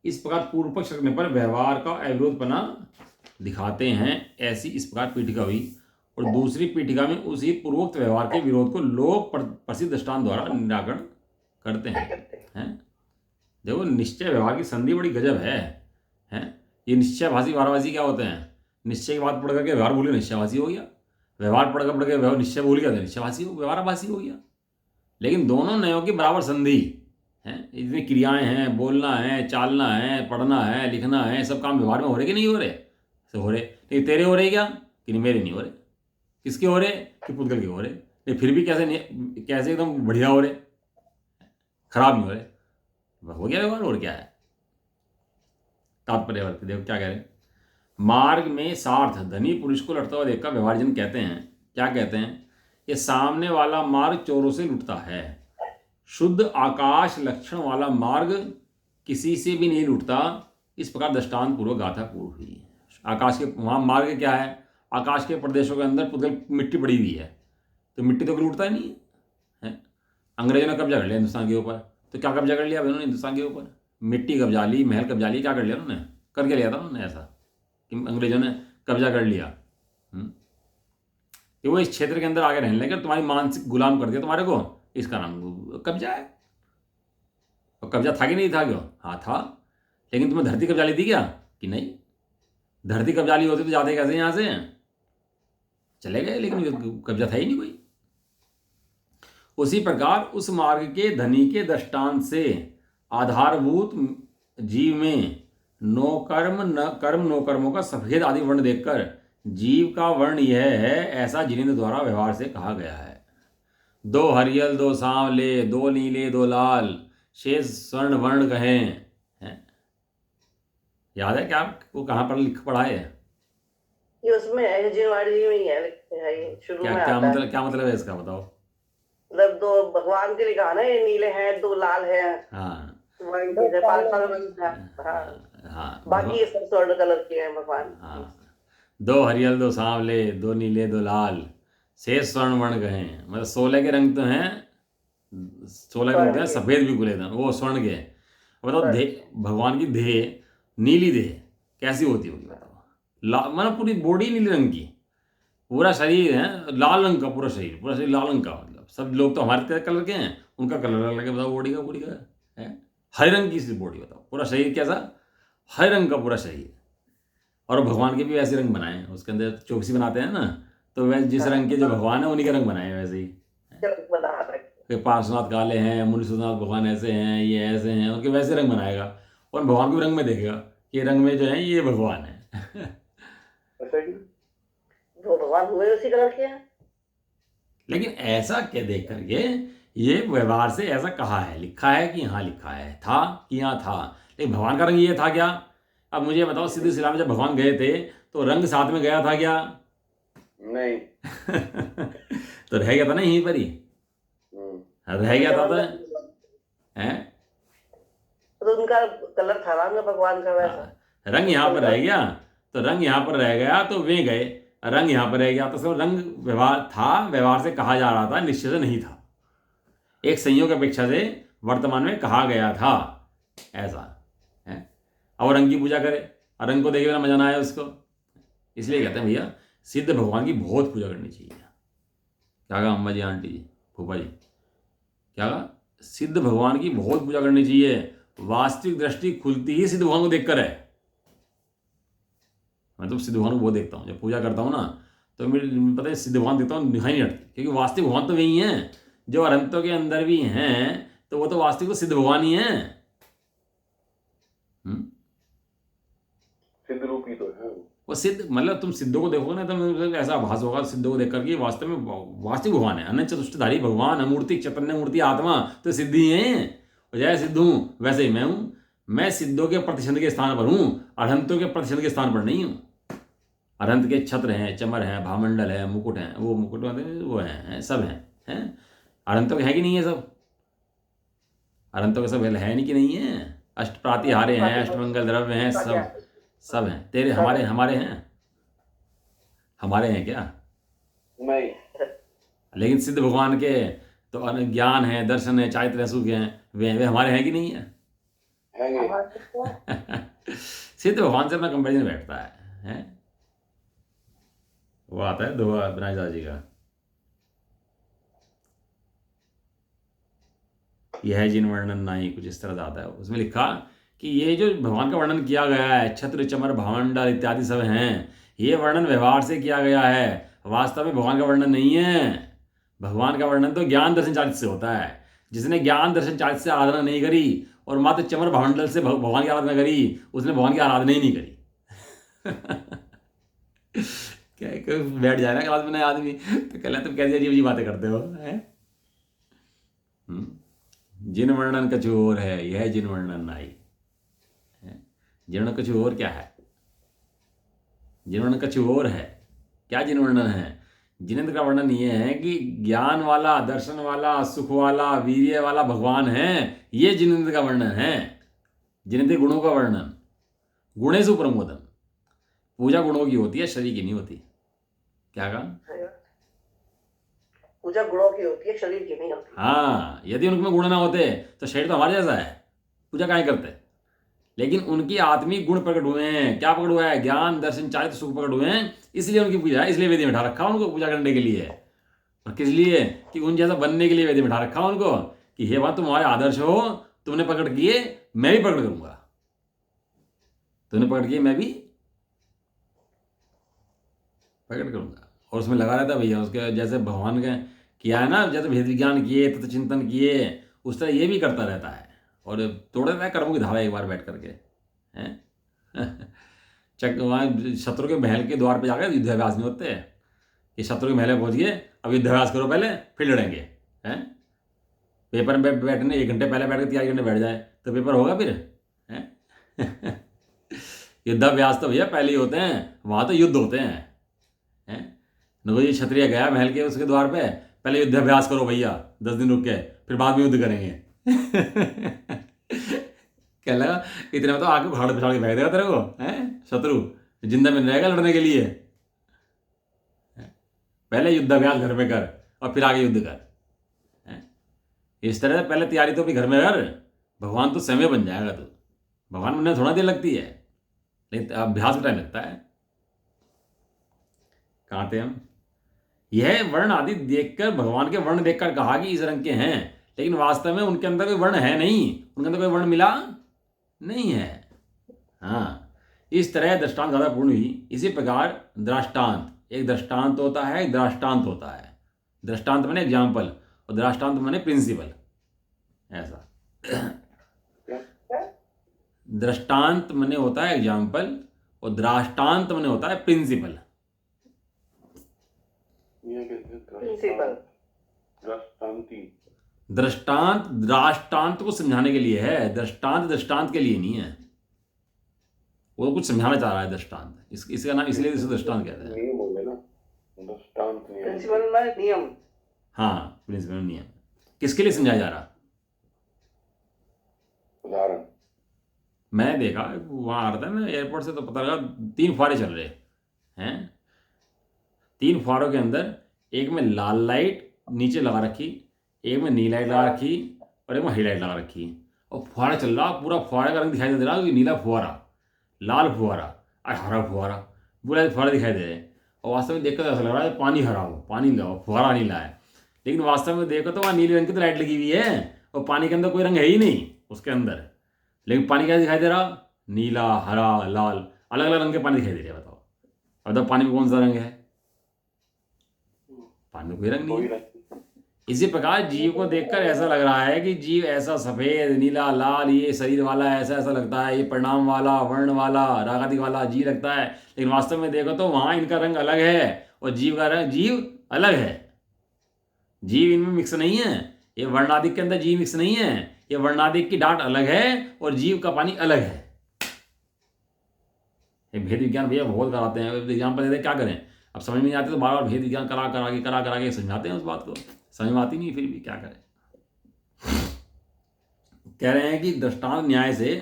इस प्रकार पूर्व पक्ष रखने पर व्यवहार का अविरोधपना दिखाते हैं। ऐसी इस प्रकार पीठिका हुई और दूसरी पीठिका में उसी पूर्वोक्त व्यवहार के विरोध को लोक प्रसिद्ध दृष्टांत द्वारा निराकरण करते हैं। देखो निश्चय व्यवहार की संधि बड़ी गजब है। ये निश्चयभाषी व्यवहारभाषी क्या होते हैं? निश्चय की बात पढ़ करके व्यवहार भूल गया, निश्चयभाषी हो गया। व्यवहार पढ़ कर व्यवहार निश्चय भूल गया तो निश्चयभाषी हो, व्यवहारभाषी हो गया। लेकिन दोनों नयों की बराबर संधि है। इतनी क्रियाएं हैं, बोलना है, चालना है, पढ़ना है, लिखना है, सब काम व्यवहार में हो रहे कि नहीं हो रहे? सब हो रहे। नहीं तेरे हो रहे क्या? कि नहीं मेरे नहीं हो रहे। किसके हो रहे? कि पुद्गल के हो रहे। नहीं फिर भी कैसे एकदम बढ़िया हो रहे, खराब नहीं हो रहे। हो गया व्यवहार, और क्या है? तात्पर्य देखो क्या कह रहे हैं। मार्ग में सार्थ धनी पुरुष को लुटता हुआ देखकर व्यवहारजन कहते हैं, क्या कहते हैं? ये सामने वाला मार्ग चोरों से लुटता है। शुद्ध आकाश लक्षण वाला मार्ग किसी से भी नहीं लुटता। इस प्रकार दृष्टांत पूर्वक गाथा पूर्ण हुई। आकाश के वहाँ मार्ग क्या है? आकाश के प्रदेशों के अंदर पुद्गल मिट्टी पड़ी हुई है, तो मिट्टी तो लूटता ही नहीं है। अंग्रेजों ने कब्जा कर लिया हिंदुस्तान के ऊपर, तो क्या कब्जा कर लिया उन्होंने हिंदुस्तान के ऊपर? मिट्टी कब्जा ली, महल कब्जा ली, क्या कर लिया उन्होंने? करके लिया था उन्होंने ऐसा कि अंग्रेजों ने कब्जा कर लिया कि वो इस क्षेत्र के अंदर आगे रहने लगे, तुम्हारी मानसिक गुलाम कर दिया तुम्हारे को, इसका नाम कब्जा है। और कब्जा था कि नहीं था? क्यों? हाँ था। लेकिन तुम्हें धरती कब्जा ली थी क्या? कि नहीं। धरती कब्जा ली होती तो जाते कैसे यहाँ से? चले गए, लेकिन कब्जा था ही नहीं कोई। उसी प्रकार उस मार्ग के धनी के दृष्टांत से आधारभूत जीव में नो कर्म न कर्म नो कर्मों का सफेद आदि वर्ण देखकर जीव का वर्ण यह है, ऐसा जिनेंद्र द्वारा व्यवहार से कहा गया है। दो हरियल दो सांवले, दो नीले दो लाल, शेष स्वर्ण वर्ण कहें। हैं? याद है क्या आपको? कहाँ पर लिख पढ़ा है ये? उसमें है जिनवाड़ी जी में ही है ये शुरू में क्या आता है। मतलब, क्या मतलब है इसका बताओ? मतलब दो भगवान के लिखा ना, ये नीले हैं दो लाल हैं। हाँ वही चीज है, 5 साल में। हाँ हाँ बाकी ये सब स्वर्ण कलर के हैं भगवान। हाँ। दो हरियल दो सांवले, दो नीले दो लाल, शेष स्वर्ण वर्ण कहें। मतलब 16 के रंग तो हैं, 16 के रंग तो हैं, सफेद भी गुले वो स्वर्ण के। बताओ भगवान की देह, नीली देह कैसी होती होगी बताओ? मतलब पूरी बॉडी नीले रंग की, पूरा शरीर है लाल रंग का, पूरा शरीर लाल रंग का। मतलब सब लोग तो हमारे कलर के हैं, उनका कलर अलग है। बताओ बॉडी का है हरे रंग की सी बॉडी। बताओ पूरा शरीर कैसा? हरे रंग का पूरा शरीर। और भगवान के भी वैसे रंग बनाए हैं, उसके अंदर चौकसी बनाते हैं ना, तो वैसे जिस रंग के जो भगवान है उन्हीं के रंग बनाए हैं वैसे ही। फिर पार्श्वनाथ काले हैं, मुनीश्वरनाथ भगवान ऐसे हैं, ये ऐसे हैं, उनके वैसे रंग बनाएगा। और भगवान के रंग में देखेगा कि रंग में जो है ये भगवान है। वो भगवान हुए उसी कलर के हैं। लेकिन ऐसा क्या देख करके ये व्यवहार से ऐसा कहा है, लिखा है कि यहाँ लिखा है था कि यहाँ था, लेकिन भगवान का रंग ये था क्या? अब मुझे बताओ, सीधे सिला में जब भगवान गए थे तो रंग साथ में गया था क्या? नहीं। तो रह गया था ना यहीं पर ही, रह गया था। हैं? तो उनका कलर था रंग भगवान का वैसा। रंग यहाँ पर रह गया, तो रंग यहाँ पर रह गया, तो वे गए, रंग यहाँ पर रह गया, तो सब रंग व्यवहार था, व्यवहार से कहा जा रहा था, निश्चय से नहीं था। एक संयोग अपेक्षा से वर्तमान में कहा गया था ऐसा है। और रंग की पूजा करे और रंग को देखे बिना मजा ना आया उसको, इसलिए कहते हैं भैया सिद्ध भगवान की बहुत पूजा करनी चाहिए। क्या कहा अम्मा जी, आंटी जी, फूफा जी? क्या कहा? सिद्ध भगवान की बहुत पूजा करनी चाहिए। वास्तविक दृष्टि खुलती ही सिद्ध भगवान को देखकर है। मैं तो सिद्ध भगवान को बहुत देखता हूँ, जब पूजा करता हूँ ना, तो मेरे पता है सिद्ध भगवान देखता हूँ, दिखाई नहीं हटती, क्योंकि वास्तविक भगवान तो वही हैं जो अनंतों के अंदर भी हैं, तो वो तो वास्तविक तो सिद्ध भगवान ही हैं। सिद्ध रूपी तो है वो सिद्ध, मतलब तुम सिद्धों को देखोगे ना तो ऐसा आभास होगा सिद्धों को देख करके वास्तव में वास्तविक भगवान है, अनंत चतुष्टधारी भगवान, अमूर्ति चैतन्य मूर्ति आत्मा तो सिद्ध ही हैं। जय सिद्ध हूँ वैसे ही मैं हूँ। मैं सिद्धों के प्रतिशत के स्थान पर हूँ, अनंतों के प्रतिशत के स्थान पर नहीं हूँ। अनंत के छत्र हैं, चमर हैं, भामंडल है, मुकुट हैं, वो मुकुट वो हैं, सब हैं। अनंतों के है कि नहीं है सब? अनंतों के सब है नहीं कि नहीं है? अष्ट प्रातिहारे हैं, अष्टमंगल द्रव्य हैं, सब हैं। तेरे हमारे हैं? हमारे हैं क्या? नहीं। लेकिन सिद्ध भगवान के तो ज्ञान है, दर्शन है, चारित्र सुख हैं, वे हमारे हैं कि नहीं है? सिद्ध भगवान से अपना कंपेरिजन बैठता है? वो आता है दोहा बनाई दास जी का, यह जिन वर्णन नाई, कुछ इस तरह से आता है। उसमें लिखा कि ये जो भगवान का वर्णन किया गया है, छत्र चमर भावंडर इत्यादि सब हैं, ये वर्णन व्यवहार से किया गया है, वास्तव में भगवान का वर्णन नहीं है। भगवान का वर्णन तो ज्ञान दर्शन चालित से होता है। जिसने ज्ञान दर्शन चालित से आराधना नहीं करी और मात्र चमर भावंडल से भगवान की आराधना करी, उसने भगवान की आराधना ही नहीं करी। क्या बैठ जाए ना क्लास में नया आदमी तो कह तुम कैसी अजीब अजीब बातें करते हो, हैं? जिन वर्णन कछु और है, यह जिन वर्णन नाई। जिन कछु और क्या है? जिन वर्णन कछु और है, क्या जिन वर्णन है? जिनेन्द्र का वर्णन ये है कि ज्ञान वाला, दर्शन वाला, सुख वाला, वीर्य वाला भगवान है, ये जिनेन्द्र का वर्णन है। जिनेन्द्र गुणों का वर्णन, गुणेषु प्रमोदम। पूजा गुणों की होती है, शरीर की नहीं होती। क्या कहा? पूजा गुणों की होती है, शरीर की नहीं होती। हाँ, यदि उनमें गुण ना होते तो शरीर तो हमारे जैसा है, पूजा काहे करते? लेकिन उनकी आत्मिक गुण प्रकट हुए हैं। क्या प्रकट हुआ है? ज्ञान दर्शन चारित्र सुख प्रकट हुए हैं, इसलिए उनकी पूजा है, इसलिए वेदी में बैठा रखा उनको पूजा करने के लिए। और किस लिए? कि उन जैसा बनने के लिए वेदी में बैठा रखा उनको, कि हे बात तुम हमारे आदर्श हो, तुमने प्रकट किए, मैं भी प्रकट करूंगा। तुमने प्रकट किए, मैं भी प्रकट करूंगा। और उसमें लगा रहता भैया, उसके जैसे भगवान के किया है ना, जैसे भेद विज्ञान किए, तत्व चिंतन किए, उस तरह ये भी करता रहता है और तोड़ देता है कर्मों की धारा एक बार बैठ करके, हैं? वहाँ शत्रु के महल के द्वार पे जाकर युद्धाभ्यास नहीं होते कि शत्रु के महल में पहुंच गए, अब युद्धाभ्यास करो पहले, फिर लड़ेंगे, हैं? पेपर में बैठने 1 घंटे पहले बैठ के तैयारी करने बैठ जाए तो पेपर होगा फिर, हैं? युद्धाभ्यास तो भैया पहले ही होते हैं, वहाँ तो युद्ध होते हैं। ये क्षत्रिय गया महल के उसके द्वार पे, पहले युद्धाभ्यास करो भैया 10 दिन रुक के, फिर बाद में युद्ध करेंगे। क्या लगा इतने में तो आके उखाड़ पिछाड़ के फेंक देगा तेरे को, हैं? शत्रु जिंदा में रहेगा लड़ने के लिए। पहले युद्धाभ्यास घर में कर और फिर आगे युद्ध कर, हैं? इस तरह से पहले तैयारी तो अपनी घर में कर, भगवान तो समय बन जाएगा। तो भगवान बनने थोड़ा देर लगती है, लेकिन अभ्यास में टाइम लगता है। कहाँ थे हम? यह वर्ण आदि देखकर, भगवान के वर्ण देखकर कहा कि इस रंग के हैं, लेकिन वास्तव में उनके अंदर कोई वर्ण है नहीं, उनके अंदर कोई वर्ण मिला नहीं है। हाँ, इस तरह दृष्टांत ज़्यादा पूर्ण हुई। इसी प्रकार दृष्टांत, एक दृष्टांत होता है, एक दृष्टांत होता है। दृष्टांत माने एग्जाम्पल और दृष्टांत माने प्रिंसिपल, ऐसा। दृष्टांत माने होता है एग्जाम्पल और दृष्टांत माने होता है प्रिंसिपल। दृष्टांत दृष्टांत को समझाने के लिए है, दृष्टांत दृष्टांत के लिए नहीं है। वो कुछ समझाना चाह रहा है दृष्टांत, इसका नाम इसलिए इसे दृष्टांत कहते हैं। प्रिंसिपल नियम। हाँ, प्रिंसिपल नियम किसके लिए समझाया जा रहा? उदाहरण मैं देखा वहाँ आ रहा था मैं एयरपोर्ट से, तो पता लगा 3 फुहारे चल रहे हैं। 3 फुहारों के अंदर एक में लाल लाइट नीचे लगा रखी, एक में नीली लाइट लगा रखी और एक में हरी लाइट लगा रखी। और फुहारा चल रहा, पूरा फुहारे का रंग दिखाई दे रहा, नीला फुहारा, लाल फुहारा और हरा फुहारा, पूरा फुहारे दिखाई दे रहे हैं। और वास्तव में देखकर ऐसा लग रहा है पानी हरा हो, पानी ला फुहारा नीला है, लेकिन वास्तव में देखो तो वहाँ नीले रंग की तो लाइट लगी हुई है और पानी के अंदर कोई रंग है ही नहीं उसके अंदर, लेकिन पानी क्या दिखाई दे रहा? नीला, हरा, लाल, अलग अलग रंग के पानी दिखाई दे रहे हैं। बताओ अब तो पानी में कौन सा रंग है? पानी में कोई रंग नहीं है। इसी प्रकार जीव को देखकर ऐसा लग रहा है कि जीव ऐसा सफेद, नीला, लाल, ये शरीर वाला ऐसा ऐसा लगता है, ये परिणाम वाला, वर्ण वाला, रागादिक वाला जीव लगता है, लेकिन वास्तव में देखो तो वहाँ इनका रंग अलग है और जीव का रंग, जीव अलग है। जीव इनमें मिक्स नहीं है, ये वर्णादिक के अंदर जीव मिक्स नहीं है, ये वर्णादिक की डांट अलग है और जीव का पानी अलग है। ये भेद विज्ञान भैया बहुत कराते हैं, एग्जाम्पल देते क्या करें, अब समझ में नहीं आते तो बार बार भेद विज्ञान करा के समझाते हैं उस बात को, समझ में आती नहीं, फिर भी क्या करें। कह रहे हैं कि दृष्टांत न्याय से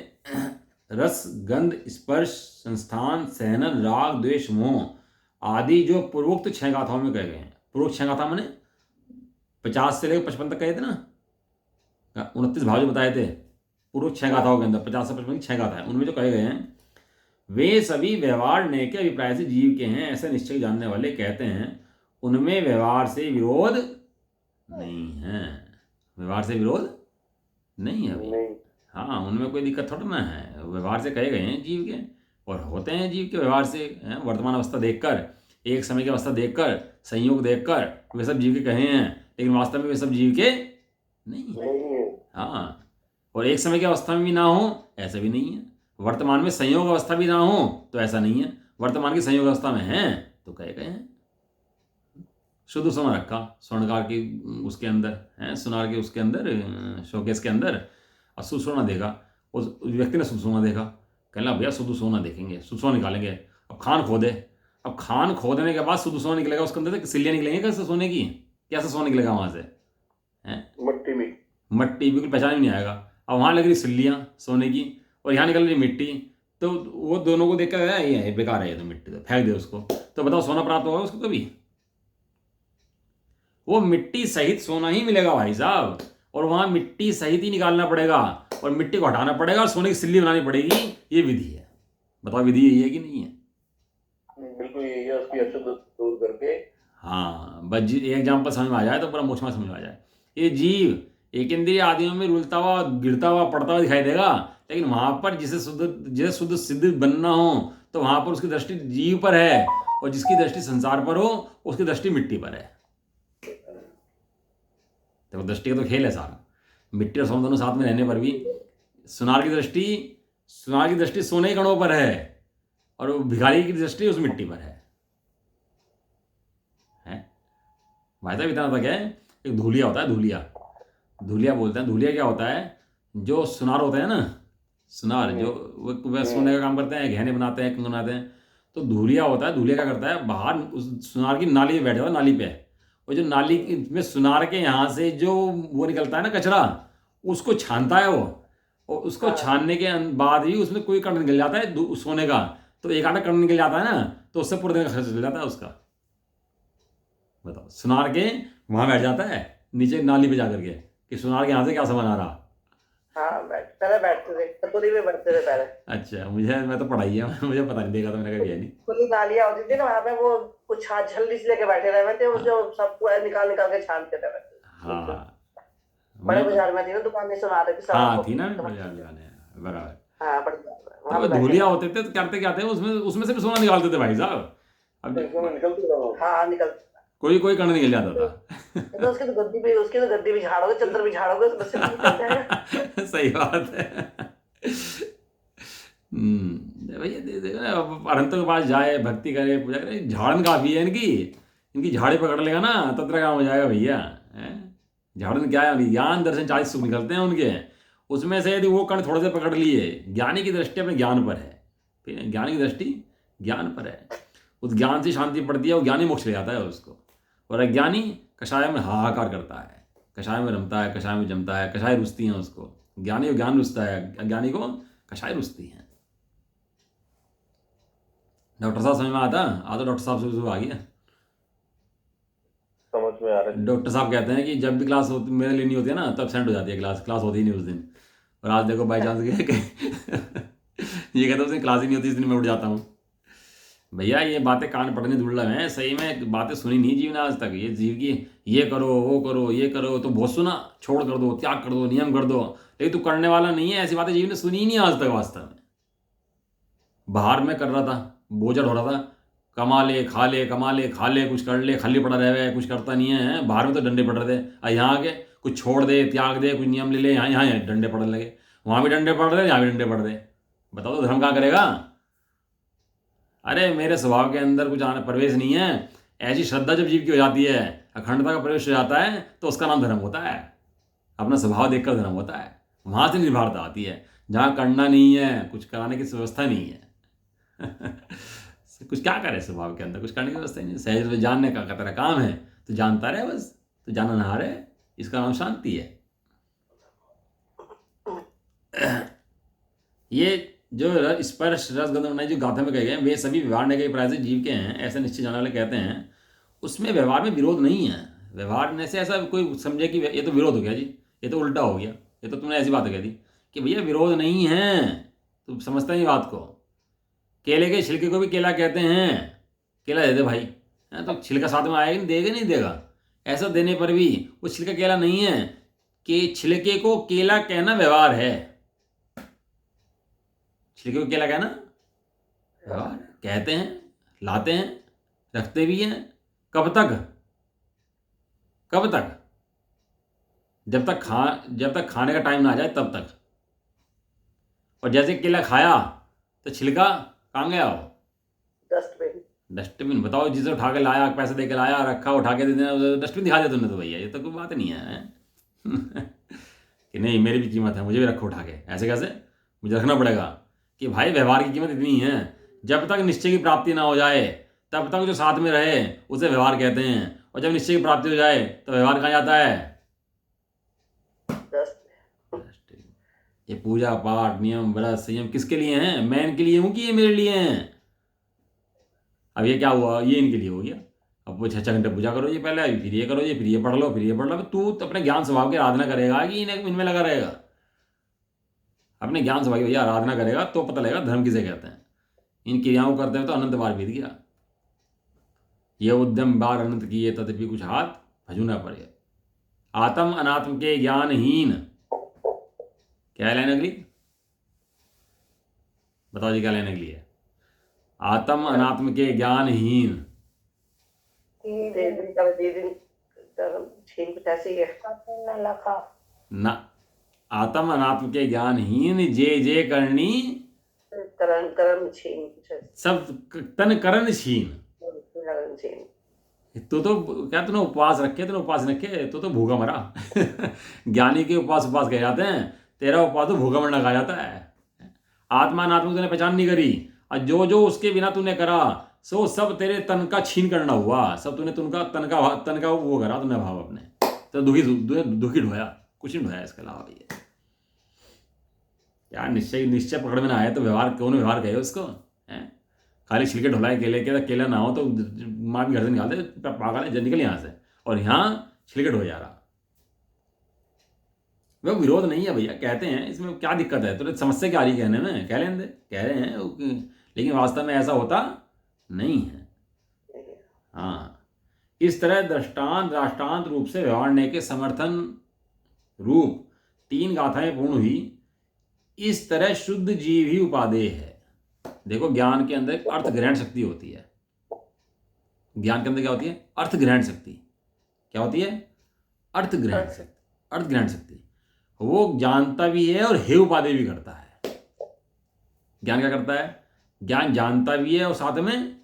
रस, गंध, स्पर्श, संस्थान, सहनन, राग, द्वेष, मोह आदि जो पूर्वोक्त 6 गाथाओं में कहे गए हैं। पूर्वोक्त 6 गाथा मैंने 50 से लेकर 55 तक कहे थे ना, 29 भाव जो बताए थे, पूर्व 6 गाथाओं के अंदर 50 से 55 की 6 गाथाएं, उनमें जो कहे गए हैं, वे सभी व्यवहार नए के अभिप्राय से जीव के हैं ऐसे निश्चय जानने वाले कहते हैं उनमें व्यवहार से विरोध नहीं है। व्यवहार से विरोध नहीं है अभी। नहीं। हाँ, उनमें कोई दिक्कत थोड़ा ना है, व्यवहार से कहे गए हैं जीव के, और होते हैं जीव के व्यवहार से, हैं, वर्तमान अवस्था देखकर, एक समय की अवस्था देखकर, संयोग देखकर वे सब जीव के कहे हैं, लेकिन वास्तव में वे सब जीव के नहीं है। नहीं है। हाँ, और एक समय की अवस्था में भी ना हो ऐसा भी नहीं है, वर्तमान में संयोग अवस्था भी ना हो तो ऐसा नहीं है, वर्तमान की संयोग अवस्था में हैं तो कहे गए हैं। शुद्ध सोना रखा स्वर्णकार की उसके अंदर है, सुनार के उसके अंदर शोकेस के अंदर, और शुद्ध सोना देखा, उस व्यक्ति ने शुद्ध सोना देखा, कहना भैया शुद्ध सोना देखेंगे, शुद्ध सोना निकालेंगे। अब खान खोदे, अब खान खोदने के बाद शुद्ध सोना निकलेगा, उसके अंदर से सिल्लियाँ निकलेंगी कैसे सोने की, कैसे सोना निकलेगा वहाँ से, हैं मट्टी में, मट्टी बिल्कुल पहचान भी नहीं आएगा। अब वहाँ लग रही सिल्लियाँ सोने की और यहाँ निकल रही मिट्टी, तो वो दोनों को देख कर ये बेकार है, ये तो मिट्टी, तो फेंक दे उसको, तो बताओ सोना प्राप्त होगा उसको कभी? वो मिट्टी सहित सोना ही मिलेगा भाई साहब, और वहाँ मिट्टी सहित ही निकालना पड़ेगा और मिट्टी को हटाना पड़ेगा और सोने की सिल्ली बनानी पड़ेगी, ये विधि है। बताओ विधि यही है कि नहीं है? बिल्कुल यही है, उसकी अशुद्ध दूर करके। हाँ, बस एक एग्जाम्पल समझ में आ जाए तो पूरा मुझ में समझ में आ जाए। ये जीव एक इंद्रिय आदियों में रुलता हुआ, गिरता हुआ, पड़ता हुआ दिखाई देगा, लेकिन वहां पर जिसे शुद्ध सिद्ध बनना हो तो वहां पर उसकी दृष्टि जीव पर है, और जिसकी दृष्टि संसार पर हो उसकी दृष्टि मिट्टी पर है। तो दृष्टि का तो खेल है सारा, मिट्टी और सोना दोनों साथ में रहने पर भी सुनार की दृष्टि सोने के कणों पर है, और भिखारी की दृष्टि उस मिट्टी पर है। भाई साहब इतना तक है, एक धूलिया होता है, धूलिया बोलते हैं। धूलिया क्या होता है? जो सुनार होते हैं ना, सुनार जो वो सोने का काम करते हैं, गहने बनाते हैं, कंगन बनाते हैं, तो धूलिया होता है। धूलिया क्या करता है, बाहर उस सुनार की नाली में बैठा हुआ, नाली पे, और जो नाली में सुनार के यहाँ से जो वो निकलता है ना कचरा, उसको छानता है वो, और उसको छानने के बाद ही उसमें कोई कण निकल जाता है सोने का, तो एक आधा कण निकल जाता है ना, तो उससे पूरे दिन का खर्च चल जाता है उसका। बताओ, सुनार के वहां बैठ जाता है नीचे नाली पे जाकर के कि सुनार के यहाँ से क्या सामान आ रहा। हाँ, पहले बैठते थे, कटोरी में बैठते थे पहले। अच्छा, मैं तो पढ़ाई है, मुझे पता नहीं, देखा तो मैंने कभी है नहीं। खुली नालियाँ होती थी ना वहाँ पे, वो कुछ हाथ झल्ली से लेके बैठे रहे थे, वो जो सब पूरा निकाल निकाल के छानते थे। हाँ, बड़े बाजार में थी ना दुकान, सुना रहे थे। हाँ थी ना, बाजार लगाने बराबर। हाँ, बड़े तो वो धूलिया होते थे तो करते क्या थे, उसमें से भी सोना निकालते थे भाई साहब। अब हाँ, निकलते, कोई कण निकल जाता था। तो उसकी तो गद्दी भी झाड़ोगे, चद्दर भी झाड़ोगे, उसमें से निकल जाएगा। सही बात है। भैया देखो ना, अरहंतों के पास जाए, भक्ति करे, पूजा करे, झाड़न काफी है इनकी झाड़ी पकड़ लेगा ना तब तक काम हो जाएगा भैया। झाड़न क्या है, ज्ञान दर्शन 40 सुख निकलते हैं उनके, उसमें से यदि वो कण थोड़े से पकड़ लिए, ज्ञानी की दृष्टि अपने ज्ञान पर है, फिर ज्ञानी की दृष्टि ज्ञान पर है, उस ज्ञान से शांति पड़ती है, वो ज्ञानी मोक्ष ले जाता है उसको। और अज्ञानी कषाय में हाहाकार करता है, कषाय में रमता है, कषाय में जमता है, कषाय रुचती हैं उसको। ज्ञानी को ज्ञान रुचता है, अज्ञानी को कषाय रुचती हैं। डॉक्टर साहब समझ में आता? तो डॉक्टर साहब से आ गया, समझ में आ रहा है। डॉक्टर साहब कहते हैं कि जब भी क्लास होती मेरे लिए नहीं होती है ना, तब सेंड हो जाती है क्लास होती ही नहीं उस दिन। और आज देखो बाई चांस ये कहता है क्लास ही नहीं होती, इस दिन मैं उठ जाता हूँ। भैया ये बातें कान पड़ने दुर्लभ हैं, सही में बातें सुनी नहीं जीव ने आज तक। ये जीव की ये करो, वो करो, ये करो, तो बहुत सुना, छोड़ कर दो, त्याग कर दो, नियम कर दो, लेकिन तू करने वाला नहीं है। ऐसी बातें जीव ने सुनी ही नहीं आज तक वास्तव में। बाहर में कर रहा था, बोझल हो रहा था, कमा ले खा ले, कमा ले खा ले, कुछ कर ले, खाली पड़ा रहे, कुछ करता नहीं है। बाहर में तो डंडे पड़ रहे थे, और यहाँ के कुछ छोड़ दे, त्याग दे, कुछ नियम ले ले, यहाँ डंडे पड़ने लगे। वहाँ भी डंडे पड़ रहे, यहाँ भी डंडे पड़ रहे। बताओ तो धर्म कहाँ करेगा? अरे मेरे स्वभाव के अंदर कुछ आने प्रवेश नहीं है। ऐसी श्रद्धा जब जीव की हो जाती है, अखंडता का प्रवेश हो जाता है, तो उसका नाम धर्म होता है। अपना स्वभाव देखकर धर्म होता है। वहाँ से निर्भरता आती है, जहाँ करना नहीं है, कुछ कराने की व्यवस्था नहीं है। कुछ क्या करे स्वभाव के अंदर, कुछ करने की व्यवस्था नहीं है। सहज जानने का तेरा काम है, तो जानता रहे बस, तो जाना ना रहे, इसका नाम शांति है। ये जो स्पर्श रस गंध जो गाथा में कहे गए, वे सभी व्यवहार ने के प्राय से जीव के हैं ऐसे निश्चय जानने वाले कहते हैं, उसमें व्यवहार में विरोध नहीं है। व्यवहार ने से ऐसा कोई समझे कि ये तो विरोध हो गया जी, ये तो उल्टा हो गया, ये तो तुमने ऐसी बात कह दी, कि भैया विरोध नहीं है, तुम समझते नहीं बात को। केले के छिलके को भी केला कहते हैं, केला दे दे भाई, है तो छिलका साथ में आएगा, नहीं देगा, नहीं देगा। ऐसा देने पर भी वो छिलका केला नहीं है, कि छिलके को केला कहना व्यवहार है। छिलके को केला कहना व्यवहार है, कहते हैं, लाते हैं, रखते भी हैं। कब तक? कब तक? जब तक खाने का टाइम ना आ जाए तब तक। और जैसे केला खाया तो छिलका कहाँ गया? हो डस्टबिन। डस्टबिन। बताओ, जिसे उठा के लाया, पैसे दे के लाया, रखा, उठा के दे देना, डस्टबिन दिखा दिया तुमने तो भैया, ये तो कोई बात नहीं है। कि नहीं मेरी भी कीमत है, मुझे भी रखो उठा के। ऐसे कैसे? मुझे रखना पड़ेगा कि भाई व्यवहार की कीमत इतनी है। जब तक निश्चय की प्राप्ति ना हो जाए तब तक जो साथ में रहे उसे व्यवहार कहते हैं, और जब निश्चय की प्राप्ति हो जाए तो व्यवहार कहाँ जाता है? ये पूजा पाठ नियम व्रत संयम किसके लिए हैं? मैं इनके लिए हूँ कि ये मेरे लिए हैं? अब ये क्या हुआ, ये इनके लिए हो गया। अब वो 6 घंटे पूजा करो ये पहले, फिर ये करो, ये फिर ये पढ़ लो, फिर ये पढ़ लो। तू तो अपने ज्ञान स्वभाव की आराधना करेगा कि इनमें लगा रहेगा? अपने ज्ञान स्वभाव की भैया आराधना करेगा तो पता लगेगा धर्म किसे कहते हैं। इन क्रियाओं करते हुए तो अनंत बार बीत गया। ये उद्यम बार अनंत किए तथापि कुछ हाथ भजू न पड़े। आत्म अनात्म के ज्ञानहीन। क्या लाइन अगली? बताओ जी क्या लाइन अगली है? आत्म अनात्म के ज्ञानहीन। छीन कुछ ऐसी है ना, आत्म अनात्म के ज्ञानहीन जे जे करनी कर्म छीन कुछ ऐसी। सब तन करण छीन। छीन। तो क्या तूने उपवास रखे? तूने उपवास रखे तो भूखा मरा। ज्ञानी के उपवास कहे जाते हैं, तेरा उपवास तो भूखा मरना कहा जाता है। आत्मा अनात्मा तूने पहचान नहीं करी, और जो जो उसके बिना तूने करा सो सब तेरे तन का छीन करना हुआ। सब तूने तन का वो करा तूने भाव अपने, तो दुखी ढोया, कुछ नहीं ढोया इसके अलावा भैया। यार निश्चय पकड़ में ना आए तो व्यवहार कौन व्यवहार कहे उसको? है खाली छिलके ढोलाए केले के, केला ना हो तो माँ भी घर से निकाल दे, पागल है, निकल यहाँ से। और यहाँ छिलके ढो जा रहा। वह विरोध नहीं है भैया, कहते हैं, इसमें क्या दिक्कत है? तो समस्या क्या आ रही कहने में? कह लेंगे, कह रहे हैं, लेकिन वास्तव में ऐसा होता नहीं है। हाँ, इस तरह दृष्टांत रूप से व्यवहारने के समर्थन रूप 3 गाथाएं पूर्ण हुई। इस तरह शुद्ध जीव ही उपादेय है। देखो, ज्ञान के अंदर अर्थ ग्रहण शक्ति होती है। ज्ञान के अंदर क्या होती है? अर्थ ग्रहण शक्ति। क्या होती है? अर्थ ग्रहण शक्ति। अर्थ ग्रहण शक्ति वो जानता भी है और हे उपादेय भी करता है। ज्ञान क्या करता है? ज्ञान जानता भी है और साथ में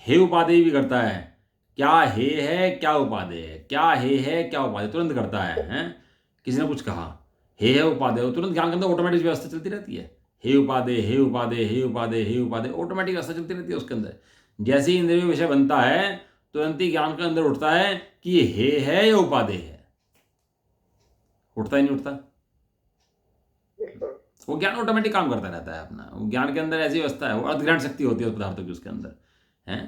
हे उपादेय भी करता है। क्या हे है, क्या उपादेय है, क्या हे है, क्या उपादेय, तुरंत करता है? किसी ने कुछ कहा, हे है उपादेय, तुरंत ज्ञान के अंदर ऑटोमेटिक व्यवस्था चलती रहती है। हे उपादेय, हे उपादेय, हे उपादेय, हे उपादेय, ऑटोमेटिक व्यवस्था चलती रहती है उसके अंदर। जैसे ही इंद्रिय विषय बनता है तुरंत ही ज्ञान के अंदर उठता है कि ये हे है या उपादेय है। उठता ही नहीं उठता? वो ज्ञान ऑटोमेटिक काम करता रहता है अपना। वो ज्ञान के अंदर ऐसी व्यवस्था है, वो अर्धग्रहण शक्ति होती है उस पदार्थों की उसके अंदर, है।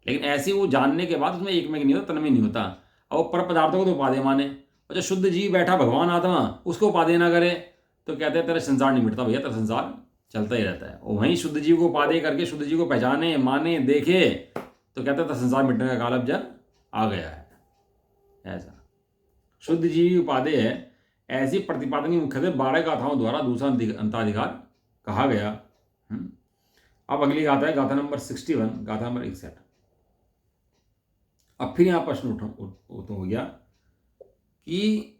लेकिन ऐसी वो जानने के बाद उसमें एक में नहीं होता, तन में नहीं होता। और वो पर पदार्थों को तो उपादेय माने। और जो शुद्ध जीव बैठा भगवान आत्मा, उसको उपादेय ना करे तो कहते हैं तेरा संसार नहीं मिटता भैया, तेरा संसार चलता ही रहता है। और वहीं शुद्ध जीव को उपादेय करके शुद्ध जीव को पहचाने, माने, देखे तो कहते हैं संसार मिटने का काल अब जब आ गया है। ऐसा शुद्ध जीव उपादेय है। ऐसी प्रतिपादन की मुख्यतः 12 गाथाओं द्वारा दूसरा अंताधिकार कहा गया। अब अगली गाथा है गाथा नंबर 61, गाथा नंबर 61। अब फिर यहाँ प्रश्न हो गया कि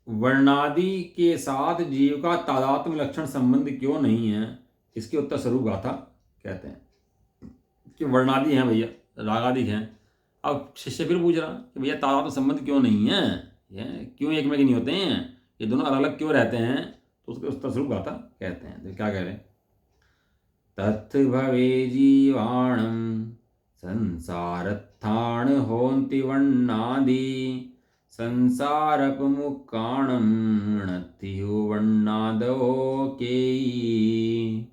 वर्णादि के साथ जीव का तादात्म्य लक्षण संबंध क्यों नहीं है? इसके उत्तर स्वरूप गाथा कहते हैं कि वर्णादि हैं भैया, रागादि हैं। अब शिष्य फिर पूछ रहा कि भैया तादात्म्य संबंध क्यों नहीं है, ये क्यों एक में नहीं होते हैं, ये दोनों अलग अलग क्यों रहते हैं? तो उसके उत्तर स्वरूप गाथा कहते हैं। तो क्या कह रहे हैं? तत् भवे जीवाणम संसारत्थान होन्ति वर्णादि संसारपमुक्काणं नत्तियो वर्णादो केयी।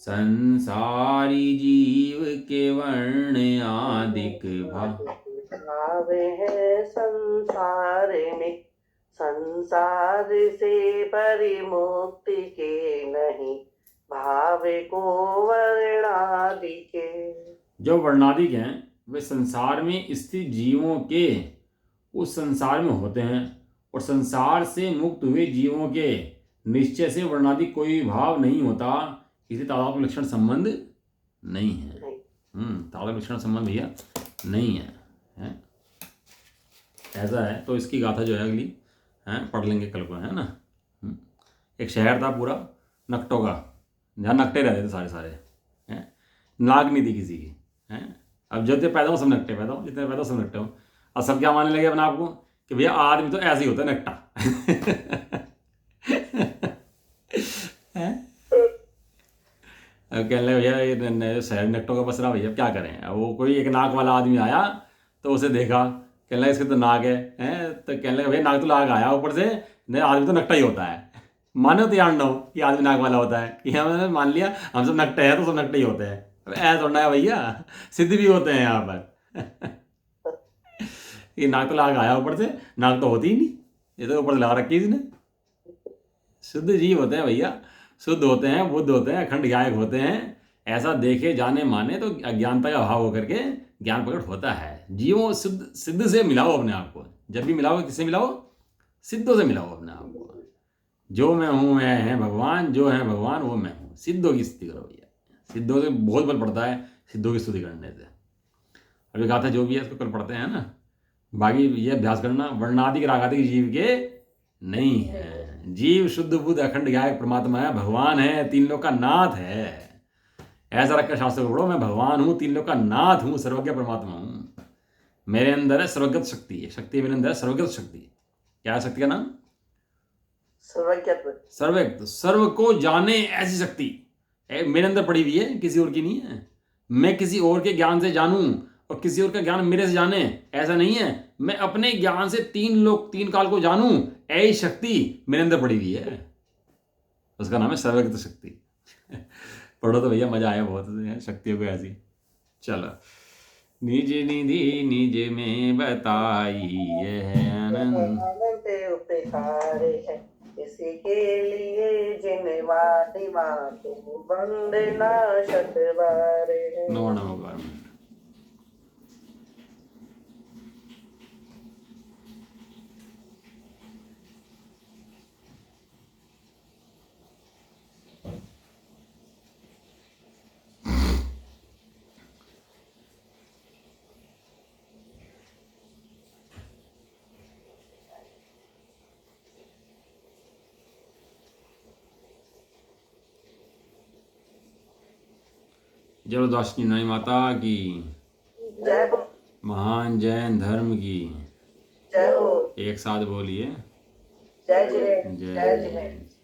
संसारी जीव के वर्ण आदिक भावे हैं संसार में, संसार से परिमुक्ति के नहीं, भावे को वर्णादि के। जो वर्णादिक हैं वे संसार में स्थित जीवों के उस संसार में होते हैं, और संसार से मुक्त हुए जीवों के निश्चय से वर्णादि कोई भाव नहीं होता, इसलिए तादात्म्य लक्षण संबंध नहीं है। तादात्म्य लक्षण संबंध भैया नहीं है, हैं? ऐसा है। तो इसकी गाथा जो है अगली पढ़ लेंगे कल को, है ना। एक शहर था पूरा नकटों का, जहाँ नकटे रहते थे सारे हैं, नाक नहीं थी किसी की, हैं। अब जितने पैदा हो सब नकटे पैदा हो, जितने पैदा हो सब नकटे हो। अब सब क्या मानने लगे अपने आप को कि भैया आदमी तो ऐसे ही होता है नकटा। अब कहने लगे भैया ये शहर नकटों का बस रहा भैया, क्या करें। अब वो कोई एक नाक वाला आदमी आया तो उसे देखा, कहने लगा इसके तो नाक है, तो कहने लगा भैया नाक तो लाग आया ऊपर से, नहीं आदमी तो नकटा ही होता है। मानो तो यार न हो कि आदमी नाक वाला होता है, कि हमने मान लिया हम सब नकटे हैं तो सब नकटे ही होते हैं। ऐसा थोड़ा है भैया, सिद्ध भी होते हैं यहाँ पर। ये नाक तो लाग आया ऊपर से, नाक तो होती ही नहीं, ये तो ऊपर से लगा रखी इसने। शुद्ध जीव होते हैं भैया, शुद्ध होते हैं, बुद्ध होते हैं, अखंड गायक होते हैं। ऐसा देखे जाने माने तो अज्ञानता का भाव होकर के ज्ञान प्रकट होता है। जीवों सिद्ध से मिलाओ अपने आप को, जब भी मिलाओ किससे मिलाओ, सिद्धों से मिलाओ अपने आप को। जो मैं हूँ मैं है भगवान, जो है भगवान वो मैं हूँ। सिद्धों की स्तुति करो भैया, सिद्धों से बहुत बल पड़ता है, सिद्धों की स्तुति करने से। अभी कहा था जो भी है इसको कल पढ़ते हैं ना। बाकी ये अभ्यास करना, वर्णादिक रागादिक जीव के नहीं है। जीव शुद्ध बुद्ध अखंड गायक परमात्मा है, भगवान है, तीन लोक का नाथ है। ऐसा रखकर शास्त्र को पढ़ो, मैं भगवान हूँ, तीन लोक का नाथ हूँ, सर्वज्ञ परमात्मा हूँ। मेरे अंदर है सर्वगत शक्ति है, शक्ति मेरे अंदर है सर्वगत शक्ति। क्या है शक्ति का नाम? सर्वज्ञत्व, सर्वज्ञ, सर्व को जाने ऐसी शक्ति मेरे अंदर पड़ी हुई है, किसी और की नहीं है। मैं किसी और के ज्ञान से जानूं और किसी और का ज्ञान मेरे से जाने, ऐसा नहीं है। मैं अपने ज्ञान से तीन लोक तीन काल को जानूं, ऐसी शक्ति मेरे अंदर पड़ी हुई है। उसका नाम है सर्वज्ञ शक्ति। पढ़ो तो भैया मजा आया बहुत, शक्तियों को ऐसी। चलो, निज निधि निज में बताई है आनंद उपकारे है, इसी के लिए जिन वादी मातु वंदना शतबारे है। नमो नमो। जलोदासिनी नाई माता की जय हो, महान जैन धर्म की जय हो। एक साथ बोलिए, जय जिनेन्द्र, जय जय जिनेन्द्र।